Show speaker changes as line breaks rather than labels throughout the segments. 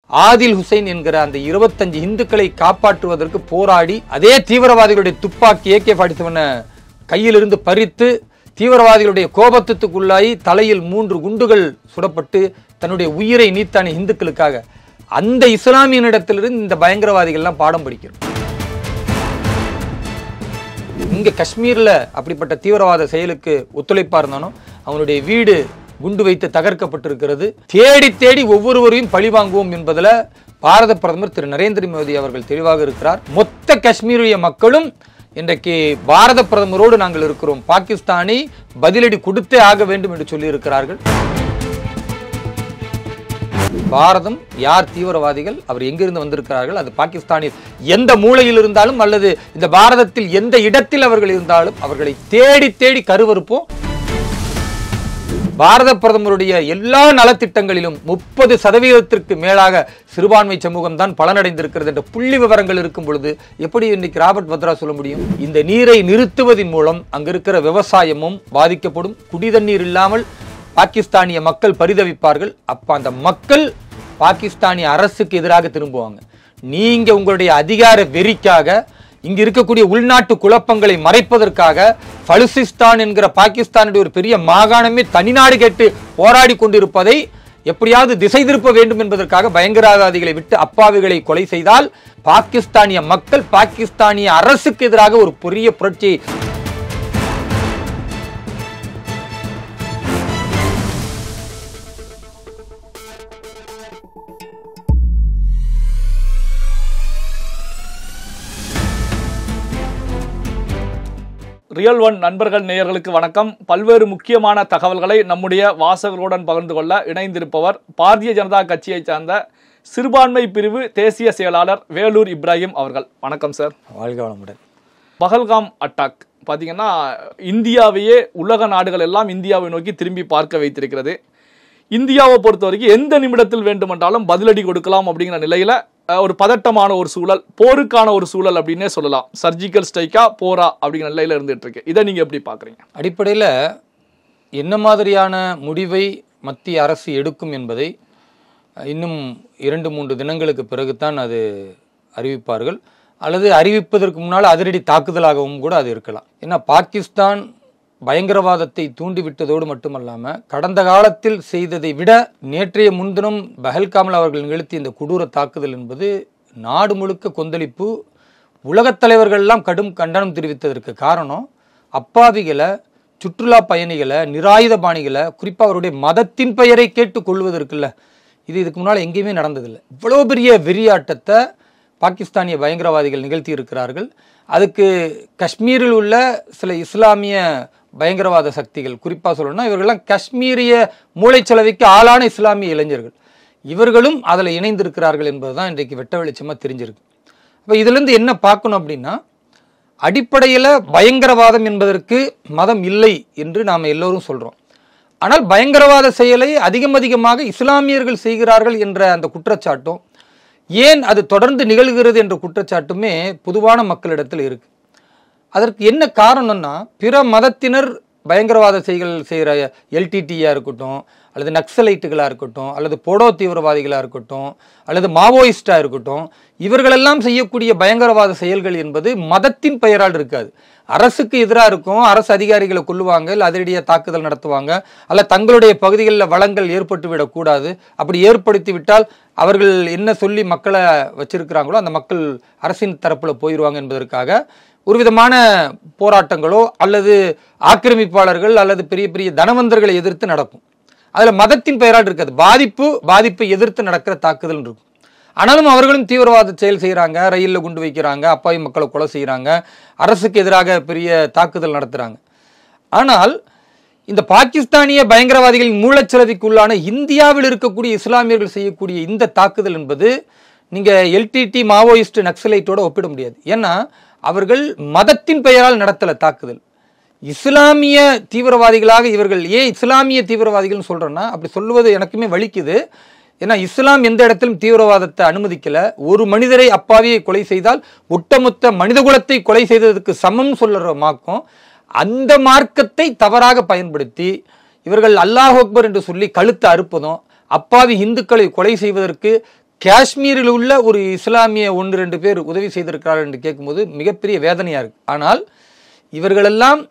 ஆதில் ஹுசைன் என்கிற அந்த 25 இந்துக்களை காப்பாற்றுவதற்கு போராடி அதே தீவிரவாதிகளுடைய துப்பாக்கி AK-47 கையிலிருந்து பறித்து தீவிரவாதிகளுடைய கோபத்துக்குள்ளாகி தலையில் 3 குண்டுகள் சுடப்பட்டு தன்னுடைய உயிரை நீத்தான இந்துக்களுக்காக அந்த இஸ்லாமியனிடத்திலிருந்து இந்த பயங்கரவாதிகள்லாம் பாடம் படிக்கிறோம். இங்க காஷ்மீர்ல அப்படிப்பட்ட தீவிரவாத செயலுக்கு ஒத்துழைப்பா இருந்தாலும் அவனுடைய வீடு குண்டு வைத்து தகர்க்கப்பட்டிருக்கிறது. தேடி தேடி ஒவ்வொருவரையும் பழி வாங்குவோம் என்பதில் பாரத பிரதமர் திரு நரேந்திர மோடி அவர்கள் தெளிவாக இருக்கிறார். மொத்த காஷ்மீரிய மக்களும் இன்றைக்கு பாரத பிரதமரோடு நாங்கள் இருக்கிறோம், பாகிஸ்தானை பதிலடி கொடுத்தே ஆக வேண்டும் என்று சொல்லி இருக்கிறார்கள். பாரதம் யார் தீவிரவாதிகள், அவர் எங்கிருந்து வந்திருக்கிறார்கள், அது பாகிஸ்தானில் எந்த மூலையில் இருந்தாலும் அல்லது இந்த பாரதத்தில் எந்த இடத்தில் அவர்கள் இருந்தாலும் அவர்களை தேடி தேடி கருவறுப்போம். பாரத பிரதமருடைய எல்லா நலத்திட்டங்களிலும் 30% மேலாக சிறுபான்மை சமூகம் தான் பலனடைந்திருக்கிறது என்ற புள்ளி விவரங்கள் இருக்கும் பொழுது எப்படி இன்னைக்கு ராபர்ட் வத்ரா சொல்ல முடியும்? இந்த நீரை நிறுத்துவதன் மூலம் அங்க இருக்கிற விவசாயமும் பாதிக்கப்படும். குடிதண்ணீர் இல்லாமல் பாகிஸ்தானிய மக்கள் பரிதவிப்பார்கள். அப்ப அந்த மக்கள் பாகிஸ்தானிய அரசுக்கு எதிராக திரும்புவாங்க. நீங்க உங்களுடைய அதிகார வெறிக்காக இங்க இருக்கக்கூடிய உள்நாட்டு குழப்பங்களை மறைப்பதற்காக பலுசிஸ்தான் என்கிற பாகிஸ்தானுடைய ஒரு பெரிய மாகாணமே தனிநாடு கேட்டு போராடி கொண்டிருப்பதை எப்படியாவது திசை திருப்ப வேண்டும் என்பதற்காக பயங்கரவாதிகளை விட்டு அப்பாவிகளை கொலை செய்தால் பாகிஸ்தானிய மக்கள் பாகிஸ்தானிய அரசுக்கு எதிராக ஒரு பெரிய புரட்சியை
ரியல் ஒன் நண்பர்கள் நேயர்களுக்கு வணக்கம். பல்வேறு முக்கியமான தகவல்களை நம்முடைய வாசகர்களுடன் பகிர்ந்து கொள்ள இணைந்திருப்பவர் பாரதிய ஜனதா கட்சியை சார்ந்த சிறுபான்மை பிரிவு தேசிய செயலாளர் வேலூர் இப்ராஹிம் அவர்கள். வணக்கம் சார்.
வாழ்க வளமுடன்.
பஹல்காம் அட்டாக் பார்த்தீங்கன்னா இந்தியாவையே உலக நாடுகள் எல்லாம் இந்தியாவை நோக்கி திரும்பி பார்க்க வைத்திருக்கிறது. இந்தியாவை பொறுத்த வரைக்கும் எந்த நிமிடத்தில் வேண்டுமென்றாலும் பதிலடி கொடுக்கலாம் அப்படிங்கிற நிலையில ஒரு பதட்டமான ஒரு சூழல், போருக்கான ஒரு சூழல் அப்படின்னே சொல்லலாம். சர்ஜிக்கல் ஸ்ட்ரைக்கா போரா அப்படிங்கிற நிலையில இருந்துட்டு இருக்கு. இதை நீங்க எப்படி பாக்குறீங்க?
அடிப்படையில் என்ன மாதிரியான முடிவை மத்திய அரசு எடுக்கும் என்பதை இன்னும் 2-3 தினங்களுக்கு பிறகுதான் அது அறிவிப்பார்கள். அல்லது அறிவிப்பதற்கு முன்னால் அதிரடி தாக்குதலாகவும் கூட அது இருக்கலாம். ஏன்னா பாகிஸ்தான் பயங்கரவாதத்தை தூண்டிவிட்டதோடு மட்டுமல்லாமல் கடந்த காலத்தில் செய்ததை விட நேற்றைய முன்தினம் பஹல்காமில் அவர்கள் நிகழ்த்திய இந்த கொடூர தாக்குதல் என்பது நாடு முழுக்க கொந்தளிப்பு. உலகத் தலைவர்கள்லாம் கடும் கண்டனம் தெரிவித்ததற்கு காரணம் அப்பாவிகளை, சுற்றுலா பயணிகளை, நிராயுதபாணிகளை, குறிப்பாக அவருடைய மதத்தின் பெயரை கேட்டு கொள்வதற்குல்ல, இதுக்கு முன்னால் எங்கேயுமே நடந்ததில்லை. இவ்வளோ பெரிய வெறியாட்டத்தை பாகிஸ்தானிய பயங்கரவாதிகள் நிகழ்த்தி இருக்கிறார்கள். அதுக்கு காஷ்மீரில் உள்ள சில இஸ்லாமிய பயங்கரவாத சக்திகள், குறிப்பாக சொல்லணும்னா இவர்கள்லாம் காஷ்மீரிய மூளைச்சலவைக்கு ஆளான இஸ்லாமிய இளைஞர்கள், இவர்களும் அதில் இணைந்திருக்கிறார்கள் என்பது தான் இன்றைக்கு வெட்ட வெளிச்சமாக தெரிஞ்சிருக்கு. அப்போ இதிலிருந்து என்ன பார்க்கணும் அப்படின்னா, அடிப்படையில் பயங்கரவாதம் என்பதற்கு மதம் இல்லை என்று நாம் எல்லோரும் சொல்கிறோம். ஆனால் பயங்கரவாத செயலை அதிகமாக இஸ்லாமியர்கள் செய்கிறார்கள் என்ற அந்த குற்றச்சாட்டும், ஏன் அது தொடர்ந்து நிகழ்கிறது என்ற குற்றச்சாட்டுமே பொதுவான மக்களிடத்தில் இருக்கு. அதற்கு என்ன காரணம்னா, பிற மதத்தினர் பயங்கரவாத செயல்கள் செய்கிற LTTயாக இருக்கட்டும், அல்லது நக்சலைட்டுகளாக இருக்கட்டும், அல்லது போடோ தீவிரவாதிகளாக இருக்கட்டும், அல்லது மாவோயிஸ்டாக இருக்கட்டும், இவர்களெல்லாம் செய்யக்கூடிய பயங்கரவாத செயல்கள் என்பது மதத்தின் பெயரால் இருக்காது. அரசுக்கு எதிராக இருக்கும், அரசு அதிகாரிகளை கொல்லுவாங்க, இல்லை அதிரடியாக தாக்குதல் நடத்துவாங்க, அல்ல தங்களுடைய பகுதிகளில் வளங்கள் ஏற்பட்டு விடக்கூடாது, அப்படி ஏற்படுத்தி விட்டால் அவர்கள் என்ன சொல்லி மக்களை வச்சிருக்கிறாங்களோ அந்த மக்கள் அரசின் தரப்பில் போயிடுவாங்க என்பதற்காக ஒரு விதமான போராட்டங்களோ அல்லது ஆக்கிரமிப்பாளர்கள் அல்லது பெரிய பெரிய தனவந்தர்களை எதிர்த்து நடக்கும். அதில் மதத்தின் பெயரால் இருக்காது, பாதிப்பை எதிர்த்து நடக்கிற தாக்குதல் இருக்கும். ஆனாலும் அவர்களும் தீவிரவாத செயல் செய்கிறாங்க, ரயிலில் குண்டு வைக்கிறாங்க, அப்பாவி மக்களை கொலை செய்கிறாங்க, அரசுக்கு எதிராக பெரிய தாக்குதல் நடத்துகிறாங்க. ஆனால் இந்த பாகிஸ்தானிய பயங்கரவாதிகளின் மூலச்சலவைக்குள்ளான இந்தியாவில் இருக்கக்கூடிய இஸ்லாமியர்கள் செய்யக்கூடிய இந்த தாக்குதல் என்பது நீங்கள் LTT மாவோயிஸ்ட் நக்சலைட்டோட ஒப்பிட முடியாது. ஏன்னா அவர்கள் மதத்தின் பெயரால் நடத்தல தாக்குதல். இஸ்லாமிய தீவிரவாதிகளாக இவர்கள், ஏன் இஸ்லாமிய தீவிரவாதிகள்னு சொல்கிறேன்னா, அப்படி சொல்லுவது எனக்குமே வலிக்குது. ஏன்னா இஸ்லாம் எந்த இடத்திலும் தீவிரவாதத்தை அனுமதிக்கல. ஒரு மனிதரை அப்பாவியை கொலை செய்தால் ஒட்டுமொத்த மனிதகுலத்தை கொலை செய்ததற்கு சமம் சொல்லுற மார்க்கம், அந்த மார்க்கத்தை தவறாக பயன்படுத்தி இவர்கள் அல்லாஹ் அக்பர் என்று சொல்லி கழுத்தை அறுப்பதும், அப்பாவி இந்துக்களை கொலை செய்வதற்கு காஷ்மீரில் உள்ள ஒரு இஸ்லாமிய 1-2 பேர் உதவி செய்திருக்கிறார்கள் என்று கேட்கும்போது மிகப்பெரிய வேதனையாக இருக்கு. ஆனால் இவர்களெல்லாம்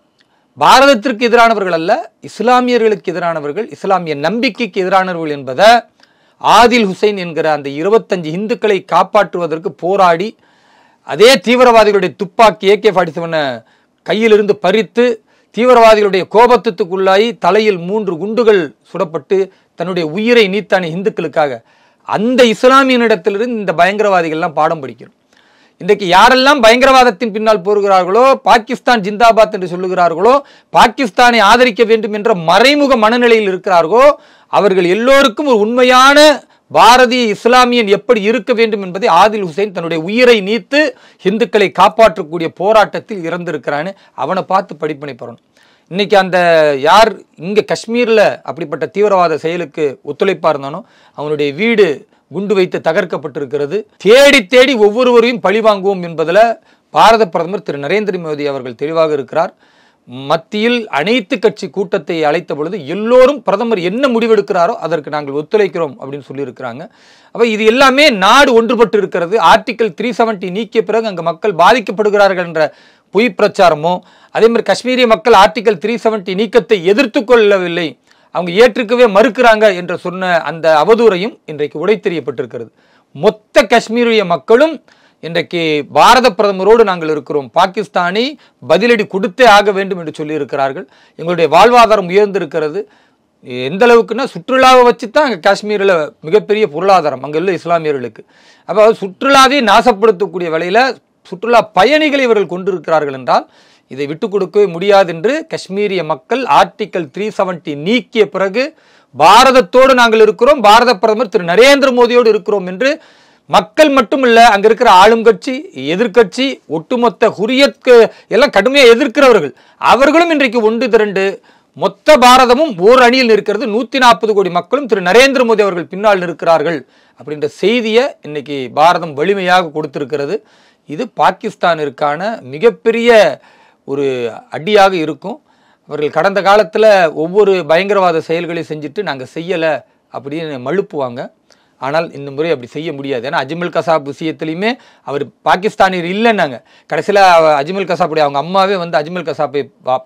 பாரதத்திற்கு எதிரானவர்கள் அல்ல, இஸ்லாமியர்களுக்கு எதிரானவர்கள், இஸ்லாமிய நம்பிக்கைக்கு எதிரானவர்கள் என்பதை ஆதில் ஹுசைன் என்கிற அந்த 25 இந்துக்களை காப்பாற்றுவதற்கு போராடி அதே தீவிரவாதிகளுடைய துப்பாக்கி AK-47 கையிலிருந்து பறித்து தீவிரவாதிகளுடைய கோபத்துக்குள்ளாகி தலையில் 3 குண்டுகள் சுடப்பட்டு தன்னுடைய உயிரை நீத்தான இந்துக்களுக்காக அந்த இஸ்லாமியனிடத்திலிருந்து இந்த பயங்கரவாதிகள்லாம் பாடம் படிக்கிறோம். இன்றைக்கு யாரெல்லாம் பயங்கரவாதத்தின் பின்னால் போகிறார்களோ, பாகிஸ்தான் ஜிந்தாபாத் என்று சொல்லுகிறார்களோ, பாகிஸ்தானை ஆதரிக்க வேண்டும் என்ற மறைமுக மனநிலையில் இருக்கிறார்களோ, அவர்கள் எல்லோருக்கும் ஒரு உண்மையான பாரதிய இஸ்லாமியன் எப்படி இருக்க வேண்டும் என்பதை ஆதில் ஹுசைன் தன்னுடைய உயிரை நீத்து இந்துக்களை காப்பாற்றக்கூடிய போராட்டத்தில் இறந்திருக்கிறான்னு அவனை பார்த்து படிப்பினை பெறணும். இன்னைக்கு அந்த யார் இங்கே காஷ்மீரில் அப்படிப்பட்ட தீவிரவாத செயலுக்கு ஒத்துழைப்பாக இருந்தானோ அவனுடைய வீடு குண்டு வைத்து தகர்க்கப்பட்டிருக்கிறது. தேடி தேடி ஒவ்வொருவரையும் பழி வாங்குவோம் என்பதில் பாரத பிரதமர் திரு நரேந்திர மோடி அவர்கள் தெளிவாக இருக்கிறார். மத்தியில் அனைத்து கட்சி கூட்டத்தை அழைத்த பொழுது எல்லோரும் பிரதமர் என்ன முடிவெடுக்கிறாரோ அதற்கு நாங்கள் ஒத்துழைக்கிறோம் அப்படின்னு சொல்லியிருக்கிறாங்க. அப்போ இது எல்லாமே நாடு ஒன்றுபட்டு இருக்கிறது. ஆர்டிகல் 370 நீக்கிய பிறகு அங்கே மக்கள் பாதிக்கப்படுகிறார்கள் என்ற பொய் பிரச்சாரமோ, அதே மாதிரி காஷ்மீரிய மக்கள் ஆர்டிகல் 370 நீக்கத்தை எதிர்த்து கொள்ளவில்லை, அவங்க ஏற்றுக்கவே மறுக்கிறாங்க என்று சொன்ன அந்த அவதூறையும் இன்றைக்கு உடைத்தெறியப்பட்டிருக்கிறது. மொத்த காஷ்மீரிய மக்களும் இன்றைக்கு பாரத பிரதமரோடு நாங்கள் இருக்கிறோம், பாகிஸ்தானை பதிலடி கொடுத்தே ஆக வேண்டும் என்று சொல்லியிருக்கிறார்கள். எங்களுடைய வாழ்வாதாரம் உயர்ந்திருக்கிறது. எந்த அளவுக்குன்னா சுற்றுலாவை வச்சு தான் அங்கே காஷ்மீரில் மிகப்பெரிய பொருளாதாரம் அங்கே உள்ள இஸ்லாமியர்களுக்கு. அப்போ சுற்றுலாவை நாசப்படுத்தக்கூடிய வேளையில் சுற்றுலா பயணிகளை இவர்கள் கொண்டிருக்கிறார்கள் என்றால் இதை விட்டுக் கொடுக்கவே முடியாது என்று காஷ்மீரிய மக்கள் ஆர்டிகல் 370 நீக்கிய பிறகு பாரதத்தோடு நாங்கள் இருக்கிறோம், பாரத பிரதமர் திரு நரேந்திர மோடியோடு இருக்கிறோம் என்று மக்கள் மட்டுமல்ல, அங்க இருக்கிற ஆளும் கட்சி, எதிர்கட்சி, ஒட்டுமொத்த ஹுரியத் எல்லாம் கடுமையாக எதிர்க்கிறவர்கள் அவர்களும் இன்றைக்கு ஒன்று திரண்டு மொத்த பாரதமும் ஓர் அணியில் இருக்கிறது. 140 கோடி மக்களும் திரு நரேந்திர மோடி அவர்கள் பின்னால் இருக்கிறார்கள் அப்படின்ற செய்தியை இன்னைக்கு பாரதம் வலிமையாக கொடுத்திருக்கிறது. இது பாகிஸ்தானிற்கான மிகப்பெரிய ஒரு அடியாக இருக்கும். அவர்கள் கடந்த காலத்தில் ஒவ்வொரு பயங்கரவாத செயல்களையும் செஞ்சுட்டு நாங்கள் செய்யலை அப்படின்னு மழுப்புவாங்க. ஆனால் இந்த முறை அப்படி செய்ய முடியாது. ஏன்னா அஜ்மல் கசாப் விஷயத்துலையுமே அவர் பாகிஸ்தானியர் இல்லைன்னாங்க. கடைசியில் அஜ்மல் கசாப்புடைய அவங்க அம்மாவே வந்து அஜ்மல் கசாப்பை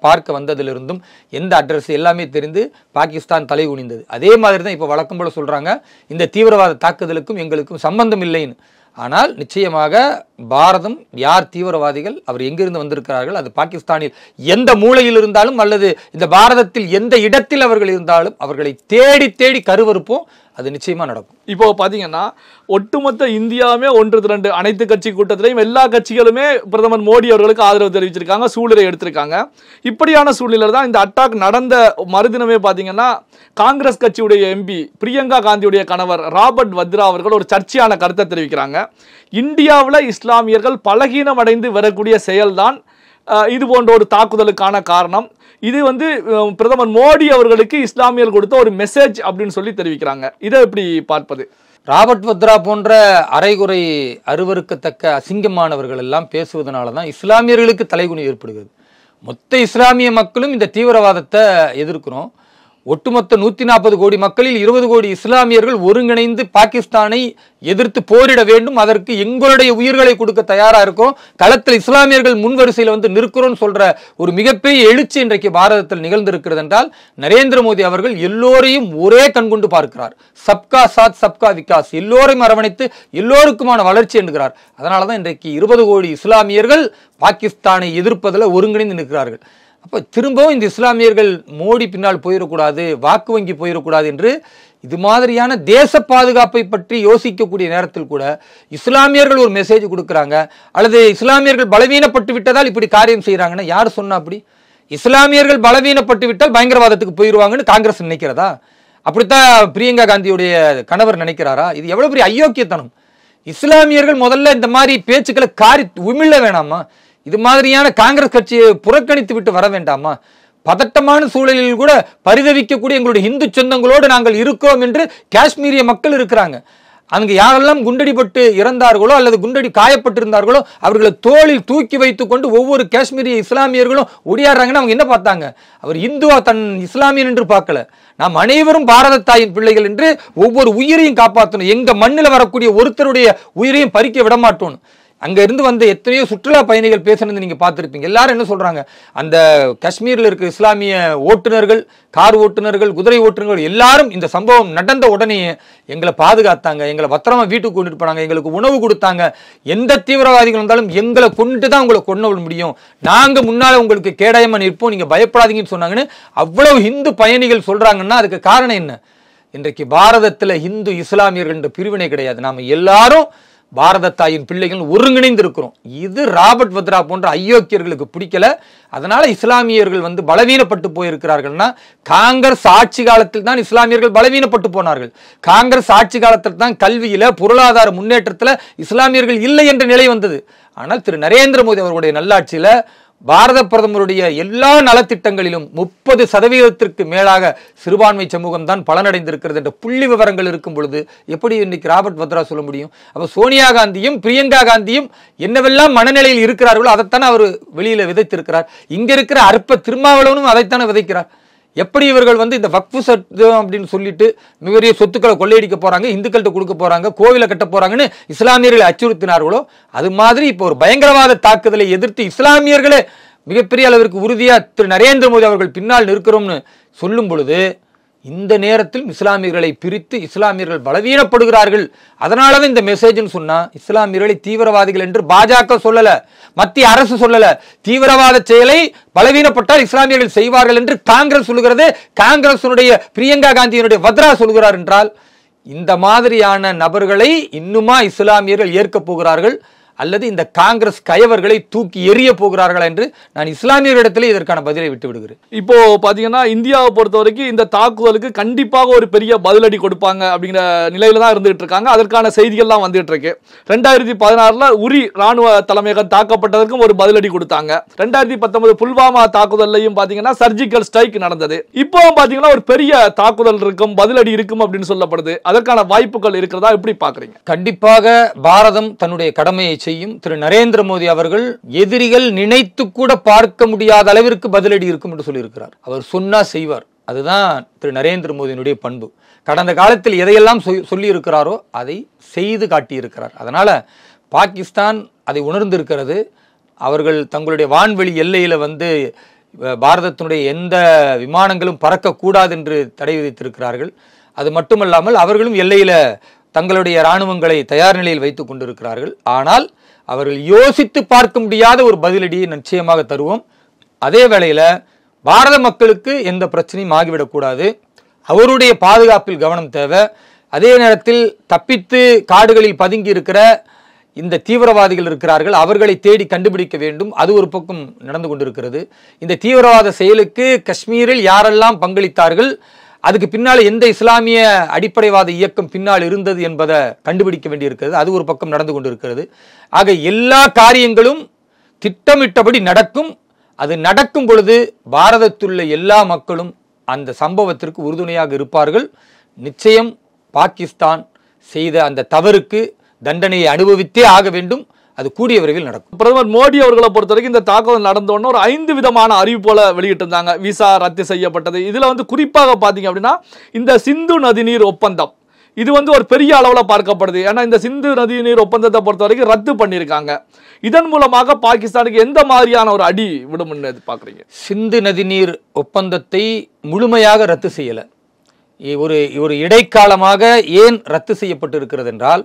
பார்க்க வந்ததிலிருந்தும் எந்த அட்ரஸ் எல்லாமே தெரிந்து பாகிஸ்தான் தலை குனிந்தது. அதே மாதிரி தான் இப்போ வழக்கம் போல சொல்கிறாங்க, இந்த தீவிரவாத தாக்குதலுக்கும் எங்களுக்கும் சம்பந்தம் இல்லைன்னு. ஆனால் நிச்சயமாக பாரதம் யார் தீவிரவாதிகள், அவர் எங்கிருந்து வந்திருக்கிறார்கள், அது பாகிஸ்தானில் எந்த மூலையில் இருந்தாலும் அல்லது இந்த பாரதத்தில் எந்த இடத்தில் அவர்கள் இருந்தாலும் அவர்களை தேடி தேடி கருவறுப்போம். அது நிச்சயமா நடக்கும்.
இப்போ பாத்தீங்கன்னா ஒட்டுமொத்த இந்தியாவுமே ஒன்று திரண்டு அனைத்து கட்சி கூட்டத்திலையும் எல்லா கட்சிகளுமே பிரதமர் மோடி அவர்களுக்கு ஆதரவு தெரிவிச்சிருக்காங்க, சூழ்நிலை எடுத்திருக்காங்க. இப்படியான சூழ்நிலையில் தான் இந்த அட்டாக் நடந்த மறுதினமே பாத்தீங்கன்னா காங்கிரஸ் கட்சியுடைய எம்பி பிரியங்கா காந்தியுடைய கணவர் ராபர்ட் வத்ரா அவர்கள் ஒரு சர்ச்சையான கருத்தை தெரிவிக்கிறாங்க. இந்தியாவில் இஸ்லாமியர்கள் பலகீனம் அடைந்து வரக்கூடிய செயல்தான் இது போன்ற ஒரு தாக்குதலுக்கான காரணம். இது வந்து பிரதமர் மோடி அவர்களுக்கு இஸ்லாமியர்கள் கொடுத்த ஒரு மெசேஜ் அப்படின்னு சொல்லி தெரிவிக்கிறாங்க. இதை எப்படி பார்ப்பது?
ராபர்ட் வத்ரா போன்ற அரைகுறை அருவருக்கத்தக்க அசிங்கமானவர்கள் எல்லாம் பேசுவதனால தான் இஸ்லாமியர்களுக்கு தலைகுனி ஏற்படுகிறது. மொத்த இஸ்லாமிய மக்களும் இந்த தீவிரவாதத்தை எதிர்க்கிறோம். ஒட்டுமொத்த 140 கோடி மக்களில் 20 கோடி இஸ்லாமியர்கள் ஒருங்கிணைந்து பாகிஸ்தானை எதிர்த்து போரிட வேண்டும், அதற்கு எங்களுடைய உயிர்களை கொடுக்க தயாரா இருக்கோம், களத்தில் இஸ்லாமியர்கள் முன்வரிசையில் வந்து நிற்கிறோம் சொல்ற ஒரு மிகப்பெரிய எழுச்சி இன்றைக்கு பாரதத்தில் நிகழ்ந்திருக்கிறது என்றால் நரேந்திர மோடி அவர்கள் எல்லோரையும் ஒரே கண்கொண்டு பார்க்கிறார். சப்கா சாத் சப்கா விகாஸ், எல்லோரையும் அரவணைத்து எல்லோருக்குமான வளர்ச்சி என்கிறார். அதனாலதான் இன்றைக்கு 20 கோடி இஸ்லாமியர்கள் பாகிஸ்தானை எதிர்ப்பதில் ஒருங்கிணைந்து நிற்கிறார்கள். அப்போ திரும்பவும் இந்த இஸ்லாமியர்கள் மோடி பின்னால் போயிடக்கூடாது, வாக்கு வங்கி போயிடக்கூடாது என்று இது மாதிரியான தேச பாதுகாப்பை பற்றி யோசிக்கக்கூடிய நேரத்தில் கூட இஸ்லாமியர்கள் ஒரு மெசேஜ் கொடுக்குறாங்க, அல்லது இஸ்லாமியர்கள் பலவீனப்பட்டு விட்டதால் இப்படி காரியம் செய்கிறாங்கன்னா யார் சொன்னா? அப்படி இஸ்லாமியர்கள் பலவீனப்பட்டு விட்டால் பயங்கரவாதத்துக்கு போயிடுவாங்கன்னு காங்கிரஸ் நினைக்கிறதா? அப்படித்தான் பிரியங்கா காந்தியுடைய கணவர் நினைக்கிறாரா? இது எவ்வளவு பெரிய அயோக்கியத்தனம்! இஸ்லாமியர்கள் முதல்ல இந்த மாதிரி பேச்சுக்களை காரி உமிழ வேணாமா? இது மாதிரியான காங்கிரஸ் கட்சியை புறக்கணித்து விட்டு வர வேண்டாமா? பதட்டமான சூழலில் கூட பரிதவிக்கக்கூடிய எங்களுடைய இந்து சொந்தங்களோடு நாங்கள் இருக்கிறோம் என்று காஷ்மீரிய மக்கள் இருக்கிறாங்க. அங்கு யாரெல்லாம் குண்டடிப்பட்டு இறந்தார்களோ அல்லது குண்டடி காயப்பட்டிருந்தார்களோ அவர்களை தோளில் தூக்கி வைத்துக் கொண்டு ஒவ்வொரு காஷ்மீரிய இஸ்லாமியர்களும் ஒடியாடுறாங்கன்னு அவங்க என்ன பார்த்தாங்க? அவர் இந்துவா தன் இஸ்லாமியன் என்று பார்க்கல. நாம் அனைவரும் பாரத தாயின் பிள்ளைகள் என்று ஒவ்வொரு உயிரையும் காப்பாற்றணும், எங்க மண்ணில் வரக்கூடிய ஒருத்தருடைய உயிரையும் பறிக்க விட மாட்டோம். அங்க இருந்து வந்த எத்தனையோ சுற்றுலா பயணிகள் பேசுனது நீங்க பார்த்திருப்பீங்க. எல்லாரும் என்ன சொல்றாங்க, அந்த காஷ்மீரில் இருக்கிற இஸ்லாமிய ஓட்டுநர்கள், கார் ஓட்டுநர்கள், குதிரை ஓட்டுநர்கள் எல்லாரும் இந்த சம்பவம் நடந்த உடனே எங்களை பாதுகாத்தாங்க, எங்களை பத்திரமா வீட்டுக்கு கொண்டுட்டு போனாங்க, எங்களுக்கு உணவு கொடுத்தாங்க. எந்த தீவிரவாதிகள் வந்தாலும் எங்களை கொண்டுட்டு தான் உங்களை கொண்டு முடியும், நாங்க முன்னால உங்களுக்கு கேடயமா நிற்போம், நீங்க பயப்படாதீங்கன்னு சொன்னாங்கன்னு அவ்வளவு இந்து பயணிகள் சொல்றாங்கன்னா அதுக்கு காரணம் என்ன? இன்றைக்கு பாரதத்தில் இந்து இஸ்லாமியர்கள் என்ற பிரிவினை கிடையாது. நாம எல்லாரும் பாரத தாயின் பிள்ளைகள் ஒருங்கிணைந்து இருக்கிறோம். இது ராபர்ட் வத்ரா போன்ற அயோக்கியர்களுக்கு பிடிக்கல. அதனால இஸ்லாமியர்கள் பலவீனப்பட்டு போயிருக்கிறார்கள்னா, காங்கிரஸ் ஆட்சி காலத்தில் தான் இஸ்லாமியர்கள் பலவீனப்பட்டு போனார்கள். காங்கிரஸ் ஆட்சி காலத்தில் தான் கல்வியில பொருளாதார முன்னேற்றத்தில் இஸ்லாமியர்கள் இல்லை என்ற நிலை வந்தது. ஆனால் திரு நரேந்திர மோடி அவர்களுடைய நல்லாட்சியில பாரத பிரதமருடைய எல்லா நலத்திட்டங்களிலும் 30% மேலாக சிறுபான்மை சமூகம் தான் பலனடைந்திருக்கிறது என்ற புள்ளி விவரங்கள் இருக்கும் பொழுது எப்படி இன்னைக்கு ராபர்ட் வத்ரா சொல்ல முடியும்? அப்ப சோனியா காந்தியும் பிரியங்கா காந்தியும் என்னவெல்லாம் மனநிலையில் இருக்கிறார்களோ அதைத்தானே அவர் வெளியில விதைத்திருக்கிறார். இங்க இருக்கிற அற்ப திருமாவளவனும் அதைத்தானே விதைக்கிறார். எப்படி இவர்கள் இந்த வக்ஃபு சட்டம் அப்படின்னு சொல்லிட்டு மிகப்பெரிய சொத்துக்களை கொள்ளையடிக்க போறாங்க, இந்துக்கள்கிட்ட கொடுக்க போறாங்க, கோவிலை கட்ட போறாங்கன்னு இஸ்லாமியர்களை அச்சுறுத்தினார்களோ அது மாதிரி இப்போ ஒரு பயங்கரவாத தாக்குதலை எதிர்த்து இஸ்லாமியர்களே மிகப்பெரிய அளவிற்கு உறுதியா திரு நரேந்திர மோடி அவர்கள் பின்னால் நிற்கிறோம்னு சொல்லும் பொழுது இந்த நேரத்தில் இஸ்லாமியர்களை பிரித்து இஸ்லாமியர்கள் பலவீனப்படுகிறார்கள். அதனாலதான் இந்த மெசேஜ்னு சொன்னா, இஸ்லாமியர்களை தீவிரவாதிகள் என்று பாஜக சொல்லல, மத்திய அரசு சொல்லல. தீவிரவாத செயலை பலவீனப்பட்டால் இஸ்லாமியர்கள் செய்வார்கள் என்று காங்கிரஸ் சொல்லுகிறது. காங்கிரசுடைய பிரியங்கா காந்தியினுடைய வத்ரா சொல்கிறார் என்றால், இந்த மாதிரியான நபர்களை இன்னுமா இஸ்லாமியர்கள் ஏற்க போகிறார்கள் அல்லது இந்த காங்கிரஸ் கயவர்களை தூக்கி எறிய போகிறார்களா என்று நான் இஸ்லாமியர்களிடத்திலே இதற்கான பதிலை விட்டு விடுகிறேன்.
இப்போ பாத்தீங்கன்னா இந்தியாவை பொறுத்த வரைக்கும் இந்த தாக்குதலுக்கு கண்டிப்பாக ஒரு பெரிய பதிலடி கொடுப்பாங்க அப்படிங்கிற நிலையில தான் இருந்துகிட்டு இருக்காங்க. அதற்கான செய்திகள்லாம் வந்துட்டு இருக்கு. 2016 உரி ராணுவ தலைமையகம் தாக்கப்பட்டதற்கும் ஒரு பதிலடி கொடுத்தாங்க. 2019 புல்வாமா தாக்குதலையும் பாத்தீங்கன்னா சர்ஜிக்கல் ஸ்ட்ரைக் நடந்தது. இப்போ பாத்தீங்கன்னா ஒரு பெரிய தாக்குதல் இருக்கும், பதிலடி இருக்கும் அப்படின்னு சொல்லப்படுது. அதற்கான வாய்ப்புகள் இருக்கிறதா எப்படி பாக்குறீங்க?
கண்டிப்பாக பாரதம் தன்னுடைய கடமையை செய்யும். திரு நரேந்திர மோடி அவர்கள் எதிரிகள் நினைத்து கூட பார்க்க முடியாத அளவிற்கு பதிலடி இருக்கும் என்று சொல்லியிருக்கிறார். அவர் சொன்னா செய்வார். அதுதான் திரு நரேந்திர மோடியினுடைய பண்பு. கடந்த காலத்தில் எதையெல்லாம் சொல்லி இருக்கிறாரோ அதை செய்து காட்டியிருக்கிறார். அதனால பாகிஸ்தான் அதை உணர்ந்திருக்கிறது. அவர்கள் தங்களுடைய வான்வெளி எல்லையில பாரதத்தினுடைய எந்த விமானங்களும் பறக்கக்கூடாது என்று தடை விதித்திருக்கிறார்கள். அது மட்டுமல்லாமல் அவர்களும் எல்லையில தங்களுடைய இராணுவங்களை தயார் நிலையில் வைத்துக் கொண்டிருக்கிறார்கள். ஆனால் அவர்கள் யோசித்து பார்க்க முடியாத ஒரு பதிலடியை நிச்சயமாக தருவோம். அதே வேளையில பாரத மக்களுக்கு எந்த பிரச்சனையும் ஆகிவிடக்கூடாது. அவருடைய பாதுகாப்பில் கவனம் தேவை. அதே நேரத்தில் தப்பித்து காடுகளில் பதுங்கி இருக்கிற இந்த தீவிரவாதிகள் இருக்கிறார்கள், அவர்களை தேடி கண்டுபிடிக்க வேண்டும். அது ஒரு பக்கம் நடந்து கொண்டிருக்கிறது. இந்த தீவிரவாத செயலுக்கு காஷ்மீரில் யாரெல்லாம் பங்களித்தார்கள், அதுக்கு பின்னால் எந்த இஸ்லாமிய அடிப்படைவாத இயக்கம் பின்னால் இருந்தது என்பதை கண்டுபிடிக்க வேண்டியிருக்கிறது. அது ஒரு பக்கம் நடந்து கொண்டிருக்கிறது. ஆக எல்லா காரியங்களும் திட்டமிட்டபடி நடக்கும். அது நடக்கும் பொழுது பாரதத்துள்ள எல்லா மக்களும் அந்த சம்பவத்திற்கு உறுதுணையாக இருப்பார்கள். நிச்சயம் பாகிஸ்தான் செய்த அந்த தவறுக்கு தண்டனையை அனுபவித்தே ஆக வேண்டும். அது கூடிய விரைவில் நடக்கும்.
பிரதமர் மோடி அவர்களை பொறுத்த வரைக்கும் இந்த தாக்குதல் நடந்தோன்னு ஒரு 5 விதமான அறிவிப்புகளை வெளியிட்டு இருந்தாங்க. விசா ரத்து செய்யப்பட்டது. இதுல குறிப்பாக பாத்தீங்க அப்படின்னா இந்த சிந்து நதிநீர் ஒப்பந்தம் இது ஒரு பெரிய அளவில் பார்க்கப்படுது. ஏன்னா இந்த சிந்து நதிநீர் ஒப்பந்தத்தை பொறுத்த வரைக்கும் ரத்து பண்ணியிருக்காங்க. இதன் மூலமாக பாகிஸ்தானுக்கு எந்த மாதிரியான ஒரு அடி விடும்னு எதிர்பார்க்குறீங்க?
சிந்து நதிநீர் ஒப்பந்தத்தை முழுமையாக ரத்து செய்யல. ஒரு இடைக்காலமாக ஏன் ரத்து செய்யப்பட்டு இருக்கிறது என்றால்,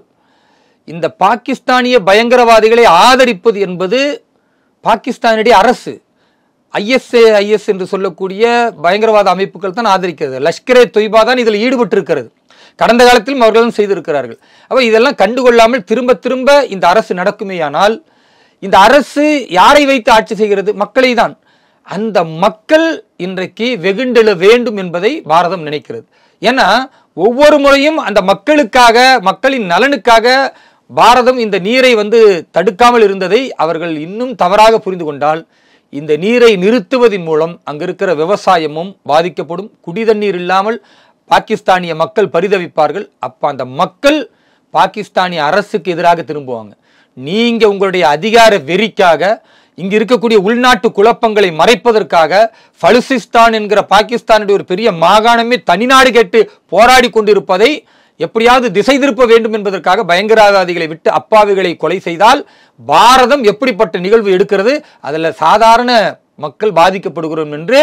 இந்த பாகிஸ்தானிய பயங்கரவாதிகளை ஆதரிப்பது என்பது பாகிஸ்தானுடைய அரசு IS என்று சொல்லக்கூடிய பயங்கரவாத அமைப்புகள் தான் ஆதரிக்கிறது. லஷ்கரே தொய்பா தான் இதில் ஈடுபட்டு இருக்கிறது. கடந்த காலத்திலும் அவர்களும் செய்திருக்கிறார்கள். அப்ப இதெல்லாம் கண்டுகொள்ளாமல் திரும்ப திரும்ப இந்த அரசு நடக்குமேயானால், இந்த அரசு யாரை வைத்து ஆட்சி செய்கிறது? மக்களை தான். அந்த மக்கள் இன்றைக்கு வெகுண்டெழ வேண்டும் என்பதை பாரதம் நினைக்கிறது. ஏன்னா ஒவ்வொரு முறையும் அந்த மக்களுக்காக, மக்களின் நலனுக்காக பாரதம் இந்த நீரை தடுக்காமல் இருந்ததை அவர்கள் இன்னும் தவறாக புரிந்து கொண்டால், இந்த நீரை நிறுத்துவதன் மூலம் அங்க இருக்கிற விவசாயமும் பாதிக்கப்படும். குடி தண்ணீர் இல்லாமல் பாகிஸ்தானிய மக்கள் பரிதவிப்பார்கள். அப்ப அந்த மக்கள் பாகிஸ்தானிய அரசுக்கு எதிராக திரும்புவாங்க. நீங்க உங்களுடைய அதிகார வெறிக்காக, இங்க இருக்கக்கூடிய உள்நாட்டு குழப்பங்களை மறைப்பதற்காக, பலுசிஸ்தான் என்கிற பாகிஸ்தானுடைய ஒரு பெரிய மாகாணமே தனிநாடு கேட்டு போராடி கொண்டிருப்பதை எப்படியாவது திசை திருப்ப வேண்டும் என்பதற்காக பயங்கரவாதிகளை விட்டு அப்பாவிகளை கொலை செய்தால் பாரதம் எப்படிப்பட்ட நிகழ்வு எடுக்கிறது? அதில் சாதாரண மக்கள் பாதிக்கப்படுகிறோம் என்று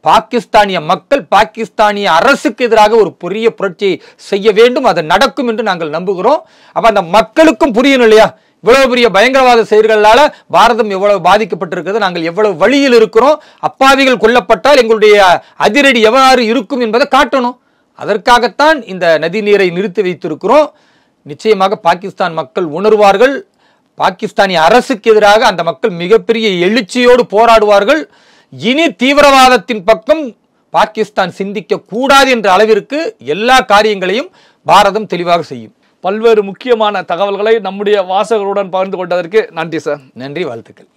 பாகிஸ்தானிய மக்கள் பாகிஸ்தானிய அரசுக்கு எதிராக ஒரு பெரிய புரட்சியை செய்ய வேண்டும். அது நடக்கும் என்று நாங்கள் நம்புகிறோம். அப்ப அந்த மக்களுக்கும் புரியணும் இல்லையா, இவ்வளவு பெரிய பயங்கரவாத செயல்களால பாரதம் எவ்வளவு பாதிக்கப்பட்டிருக்கிறது, நாங்கள் எவ்வளவு வழியில் இருக்கிறோம், அப்பாவிகள் கொல்லப்பட்டால் எங்களுடைய அதிரடி எவ்வாறு இருக்கும் என்பதை காட்டணும். அதற்காகத்தான் இந்த நதி நீரை நிறுத்தி வைத்திருக்கிறோம். நிச்சயமாக பாகிஸ்தான் மக்கள் உணர்வார்கள். பாகிஸ்தானிய அரசுக்கு எதிராக அந்த மக்கள் மிகப்பெரிய எழுச்சியோடு போராடுவார்கள். இனி தீவிரவாதத்தின் பக்கம் பாகிஸ்தான் சிந்திக்க கூடாது என்ற அளவிற்கு எல்லா காரியங்களையும் பாரதம் தெளிவாக செய்யும்.
பல்வேறு முக்கியமான தகவல்களை நம்முடைய வாசகர்களுடன் பகிர்ந்து கொண்டதற்கு நன்றி சார்.
நன்றி, வாழ்த்துக்கள்.